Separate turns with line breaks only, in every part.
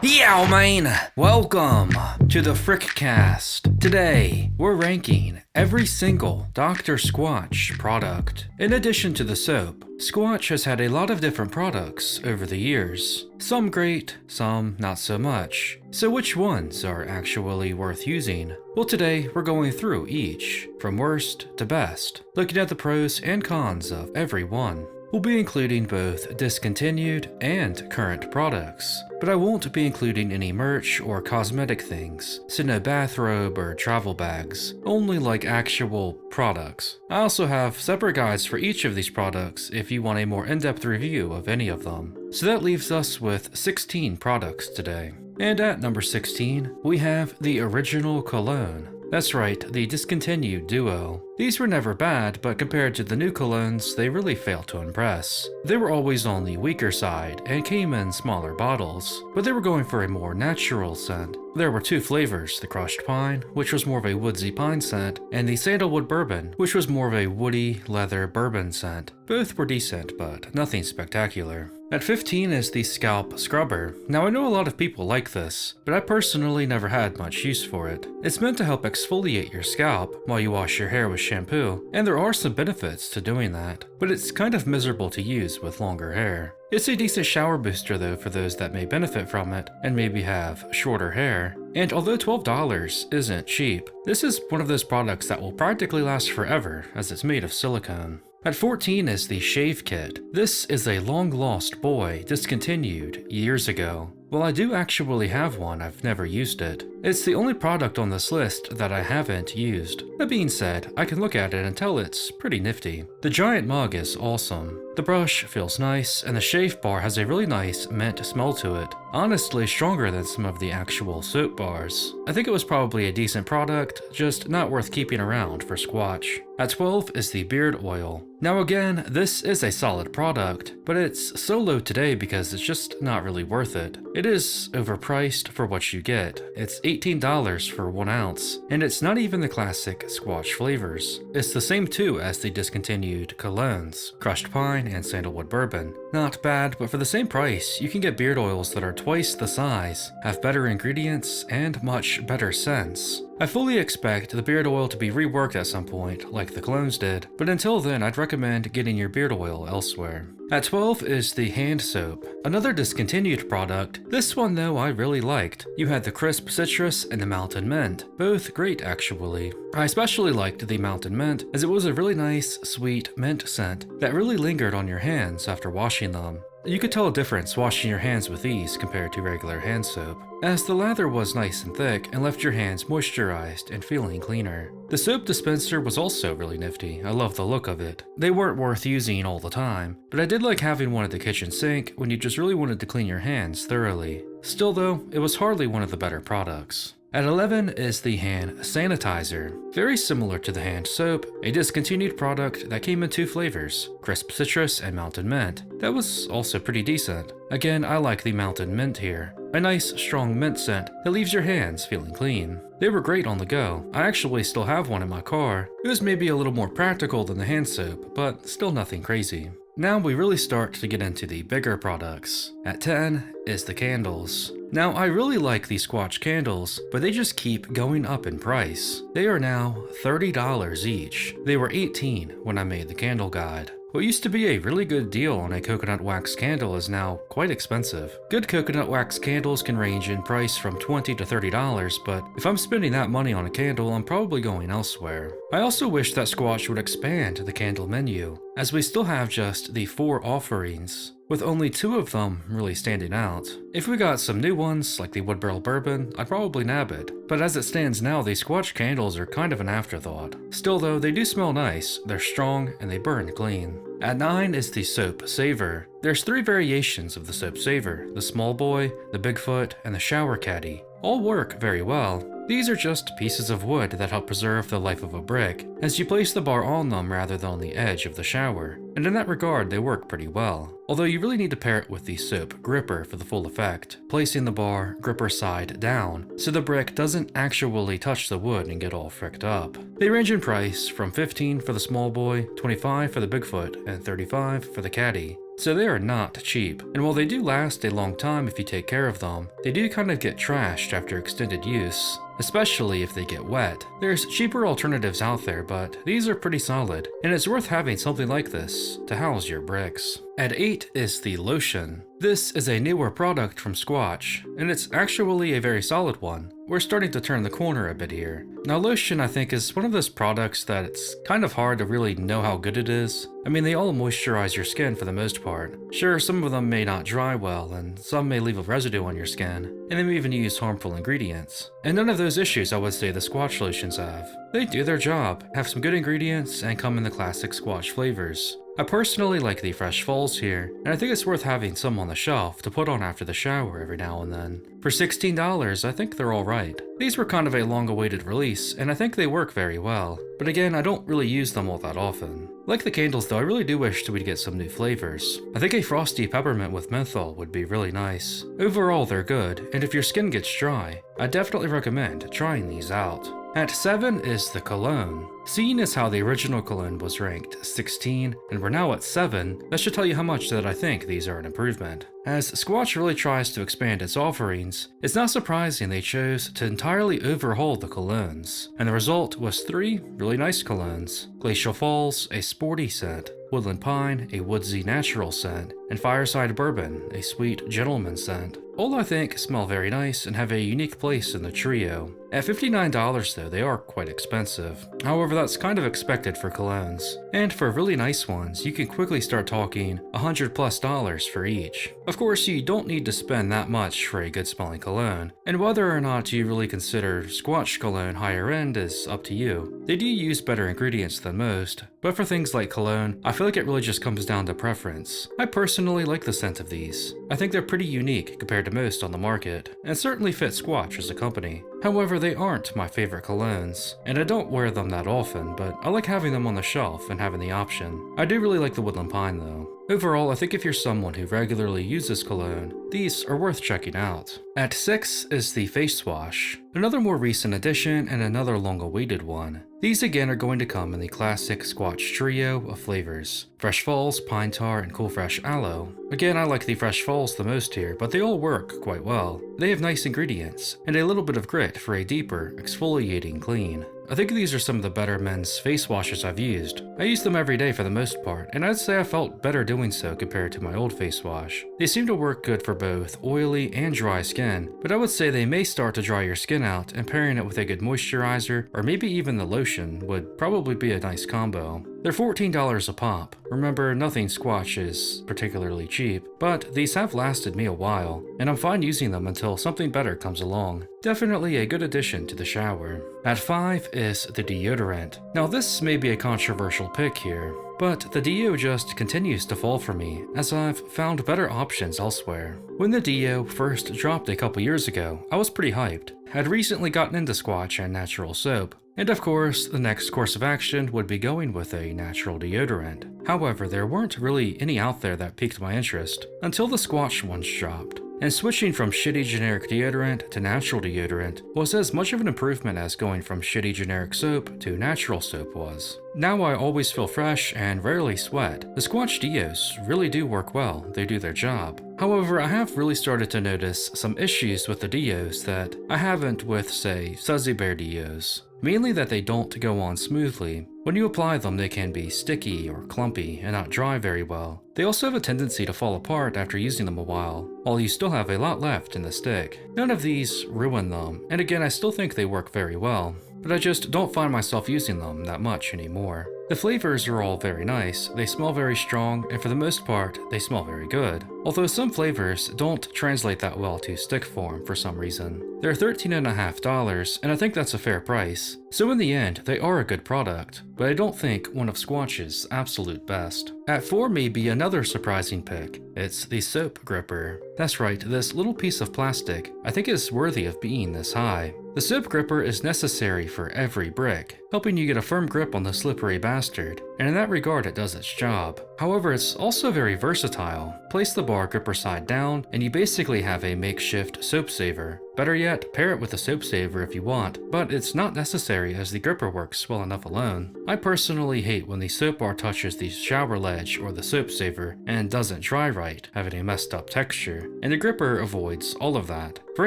Yow man! Welcome to the Frickcast. Today, we're ranking every single Dr. Squatch product. In addition to the soap, Squatch has had a lot of different products over the years. Some great, some not so much. So which ones are actually worth using? Well, today we're going through each, from worst to best, looking at the pros and cons of every one. We'll be including both discontinued and current products, but I won't be including any merch or cosmetic things, so no bathrobe or travel bags, only like actual products. I also have separate guides for each of these products if you want a more in-depth review of any of them. So that leaves us with 16 products today. And at number 16, we have the original Cologne. That's right, the discontinued duo. These were never bad, but compared to the new colognes, they really failed to impress. They were always on the weaker side and came in smaller bottles, but they were going for a more natural scent. There were two flavors, the crushed pine, which was more of a woodsy pine scent, and the sandalwood bourbon, which was more of a woody leather bourbon scent. Both were decent, but nothing spectacular. At 15 is the Scalp Scrubber. Now I know a lot of people like this, but I personally never had much use for it. It's meant to help exfoliate your scalp while you wash your hair with shampoo, and there are some benefits to doing that, but it's kind of miserable to use with longer hair. It's a decent shower booster though for those that may benefit from it and maybe have shorter hair. And although $12 isn't cheap, this is one of those products that will practically last forever as it's made of silicone. At 14 is the Shave Kit. This is a long-lost boy discontinued years ago. While I do actually have one, I've never used it. It's the only product on this list that I haven't used. That being said, I can look at it and tell it's pretty nifty. The giant mug is awesome. The brush feels nice, and the shave bar has a really nice mint smell to it. Honestly, stronger than some of the actual soap bars. I think it was probably a decent product, just not worth keeping around for Squatch. At 12 is the beard oil. Now again, this is a solid product, but it's so low today because it's just not really worth it. It is overpriced for what you get. It's $18 for 1 ounce, and it's not even the classic Squatch flavors. It's the same too as the discontinued colognes, crushed pine and sandalwood bourbon. Not bad, but for the same price, you can get beard oils that are twice the size, have better ingredients, and much better scents. I fully expect the beard oil to be reworked at some point, like the colognes did, but until then I'd recommend getting your beard oil elsewhere. At 12 is the hand soap, another discontinued product. This one though I really liked. You had the crisp citrus and the mountain mint, both great actually. I especially liked the mountain mint as it was a really nice, sweet mint scent that really lingered on your hands after washing them. You could tell a difference washing your hands with these compared to regular hand soap, as the lather was nice and thick and left your hands moisturized and feeling cleaner. The soap dispenser was also really nifty. I love the look of it. They weren't worth using all the time, but I did like having one at the kitchen sink when you just really wanted to clean your hands thoroughly. Still though, it was hardly one of the better products. At 11 is the hand sanitizer. Very similar to the hand soap, a discontinued product that came in two flavors, crisp citrus and mountain mint. That was also pretty decent. Again, I like the mountain mint here. A nice, strong mint scent that leaves your hands feeling clean. They were great on the go. I actually still have one in my car. It was maybe a little more practical than the hand soap, but still nothing crazy. Now we really start to get into the bigger products. At 10 is the candles. Now I really like these Squatch candles, but they just keep going up in price. They are now $30 each. They were $18 when I made the candle guide. What used to be a really good deal on a coconut wax candle is now quite expensive. Good coconut wax candles can range in price from $20 to $30, but if I'm spending that money on a candle, I'm probably going elsewhere. I also wish that Squatch would expand the candle menu, as we still have just the 4 offerings, with only 2 of them really standing out. If we got some new ones, like the wood barrel bourbon, I'd probably nab it, but as it stands now, the Squatch candles are kind of an afterthought. Still though, they do smell nice, they're strong, and they burn clean. At 9 is the Soap Saver. There's 3 variations of the Soap Saver, the Small Boy, the Bigfoot, and the Shower Caddy. All work very well. These are just pieces of wood that help preserve the life of a brick, as you place the bar on them rather than on the edge of the shower, and in that regard they work pretty well. Although you really need to pair it with the soap gripper for the full effect, placing the bar gripper side down so the brick doesn't actually touch the wood and get all fricked up. They range in price from $15 for the small boy, $25 for the Bigfoot, and $35 for the caddy. so they are not cheap. And while they do last a long time if you take care of them, they do kind of get trashed after extended use, especially if they get wet. There's cheaper alternatives out there, but these are pretty solid, and it's worth having something like this to house your bricks. At 8 is the lotion. This is a newer product from Squatch, and it's actually a very solid one. We're starting to turn the corner a bit here. Now lotion, I think, is one of those products that it's kind of hard to really know how good it is. I mean, they all moisturize your skin for the most part. Sure, some of them may not dry well, and some may leave a residue on your skin, and they may even use harmful ingredients. And none of those issues I would say the Squatch lotions have. They do their job, have some good ingredients, and come in the classic Squatch flavors. I personally like the Fresh Falls here, and I think it's worth having some on the shelf to put on after the shower every now and then. For $16, I think they're alright. These were kind of a long-awaited release, and I think they work very well. But again, I don't really use them all that often. Like the candles though, I really do wish that we'd get some new flavors. I think a frosty peppermint with menthol would be really nice. Overall, they're good, and if your skin gets dry, I definitely recommend trying these out. At 7 is the Cologne. Seeing as how the original Cologne was ranked 16 and we're now at 7, that should tell you how much that I think these are an improvement. As Squatch really tries to expand its offerings, it's not surprising they chose to entirely overhaul the colognes, and the result was 3 really nice colognes. Glacial Falls, a sporty scent, Woodland Pine, a woodsy natural scent, and Fireside Bourbon, a sweet gentleman scent. All I think smell very nice and have a unique place in the trio. At $59 though, they are quite expensive. However, that's kind of expected for colognes. And for really nice ones, you can quickly start talking $100+ for each. Of course, you don't need to spend that much for a good smelling cologne, and whether or not you really consider Squatch cologne higher end is up to you. They do use better ingredients than most, but for things like cologne, I feel like it really just comes down to preference. I personally like the scent of these. I think they're pretty unique compared to most on the market, and certainly fit Squatch as a company. However, they aren't my favorite colognes, and I don't wear them that often, but I like having them on the shelf and having the option. I do really like the Woodland Pine though. Overall, I think if you're someone who regularly uses cologne, these are worth checking out. At 6 is the Face Wash, another more recent addition and another long-awaited one. These again are going to come in the classic Squatch trio of flavors: Fresh Falls, Pine Tar, and Cool Fresh Aloe. Again, I like the Fresh Falls the most here, but they all work quite well. They have nice ingredients, and a little bit of grit for a deeper, exfoliating clean. I think these are some of the better men's face washes I've used. I use them every day for the most part, and I'd say I felt better doing so compared to my old face wash. They seem to work good for both oily and dry skin, but I would say they may start to dry your skin out, and pairing it with a good moisturizer, or maybe even the lotion, would probably be a nice combo. They're $14 a pop. Remember, nothing Squatch is particularly cheap, but these have lasted me a while, and I'm fine using them until something better comes along. Definitely a good addition to the shower. At 5 is the deodorant. Now this may be a controversial pick here, but the deo just continues to fall for me, as I've found better options elsewhere. When the deo first dropped a couple years ago, I was pretty hyped. I'd recently gotten into Squatch and natural soap, and of course, the next course of action would be going with a natural deodorant. However, there weren't really any out there that piqued my interest until the Squatch ones dropped. And switching from shitty generic deodorant to natural deodorant was as much of an improvement as going from shitty generic soap to natural soap was. Now I always feel fresh and rarely sweat. The Squatch deos really do work well, they do their job. However, I have really started to notice some issues with the deos that I haven't with, say, Suzy Bear deos. Mainly that they don't go on smoothly. When you apply them, they can be sticky or clumpy and not dry very well. They also have a tendency to fall apart after using them a while you still have a lot left in the stick. None of these ruin them, and again, I still think they work very well, but I just don't find myself using them that much anymore. The flavors are all very nice, they smell very strong, and for the most part, they smell very good. Although some flavors don't translate that well to stick form for some reason. They're $13.50, and I think that's a fair price. So in the end, they are a good product, but I don't think one of Squatch's absolute best. At 4 may be another surprising pick. It's the soap gripper. That's right, this little piece of plastic I think is worthy of being this high. The soap gripper is necessary for every brick, helping you get a firm grip on the slippery bastard, and in that regard it does its job. However, it's also very versatile. Place the bar gripper side down, and you basically have a makeshift soap saver. Better yet, pair it with a soap saver if you want, but it's not necessary as the gripper works well enough alone. I personally hate when the soap bar touches the shower ledge or the soap saver and doesn't dry right, having a messed up texture, and the gripper avoids all of that. For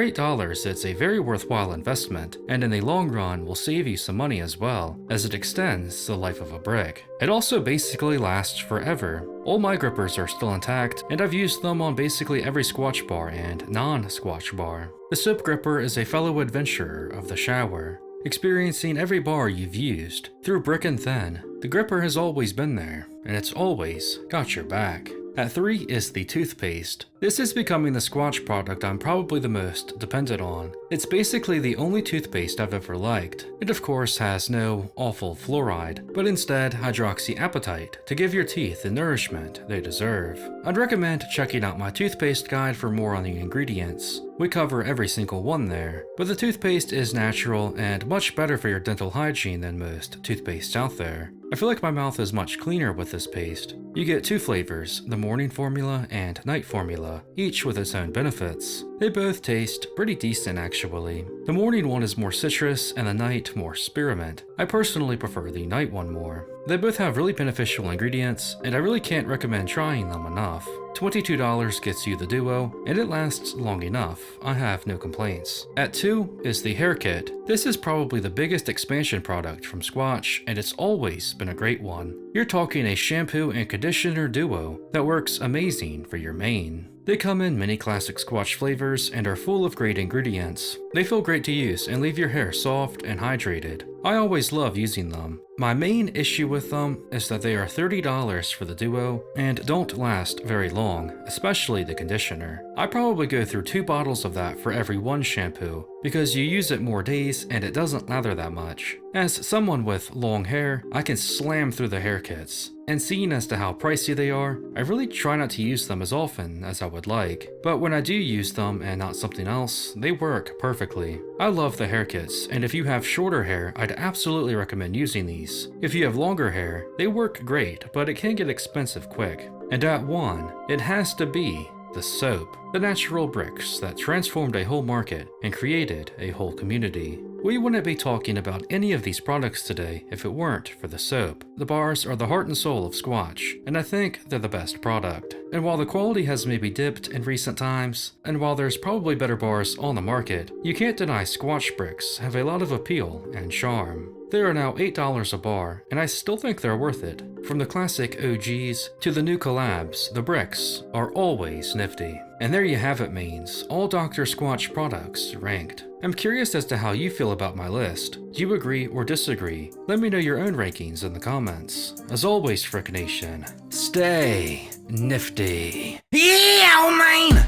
$8, it's a very worthwhile investment, and in the long run will save you some money as well, as it extends the life of a brick. It also basically lasts forever. All my grippers are still intact, and I've used them on basically every Squatch bar and non-Squatch bar. The soap gripper is a fellow adventurer of the shower, experiencing every bar you've used, through brick and thin. The gripper has always been there, and it's always got your back. At 3 is the toothpaste. This is becoming the Squatch product I'm probably the most dependent on. It's basically the only toothpaste I've ever liked. It of course has no awful fluoride, but instead hydroxyapatite to give your teeth the nourishment they deserve. I'd recommend checking out my toothpaste guide for more on the ingredients. We cover every single one there, but the toothpaste is natural and much better for your dental hygiene than most toothpastes out there. I feel like my mouth is much cleaner with this paste. You get 2 flavors, the morning formula and night formula, each with its own benefits. They both taste pretty decent actually. The morning one is more citrus and the night more spearmint. I personally prefer the night one more. They both have really beneficial ingredients, and I really can't recommend trying them enough. $22 gets you the duo, and it lasts long enough. I have no complaints. At 2 is the hair kit. This is probably the biggest expansion product from Squatch, and it's always been a great one. You're talking a shampoo and conditioner duo that works amazing for your mane. They come in many classic Squatch flavors and are full of great ingredients. They feel great to use and leave your hair soft and hydrated. I always love using them. My main issue with them is that they are $30 for the duo and don't last very long, especially the conditioner. I probably go through 2 bottles of that for every one shampoo, because you use it more days and it doesn't lather that much. As someone with long hair, I can slam through the hair kits. And seeing as to how pricey they are, I really try not to use them as often as I would like. But when I do use them and not something else, they work perfectly. I love the hair kits, and if you have shorter hair, I'd absolutely recommend using these. If you have longer hair, they work great, but it can get expensive quick. And at 1, it has to be the soap. The natural bricks that transformed a whole market and created a whole community. We wouldn't be talking about any of these products today if it weren't for the soap. The bars are the heart and soul of Squatch, and I think they're the best product. And while the quality has maybe dipped in recent times, and while there's probably better bars on the market, you can't deny Squatch bricks have a lot of appeal and charm. They are now $8 a bar, and I still think they're worth it. From the classic OGs to the new collabs, the bricks are always nifty. And there you have it, mains, all Dr. Squatch products ranked. I'm curious as to how you feel about my list. Do you agree or disagree? Let me know your own rankings in the comments. As always, Frick Nation, stay nifty. Yeah, man!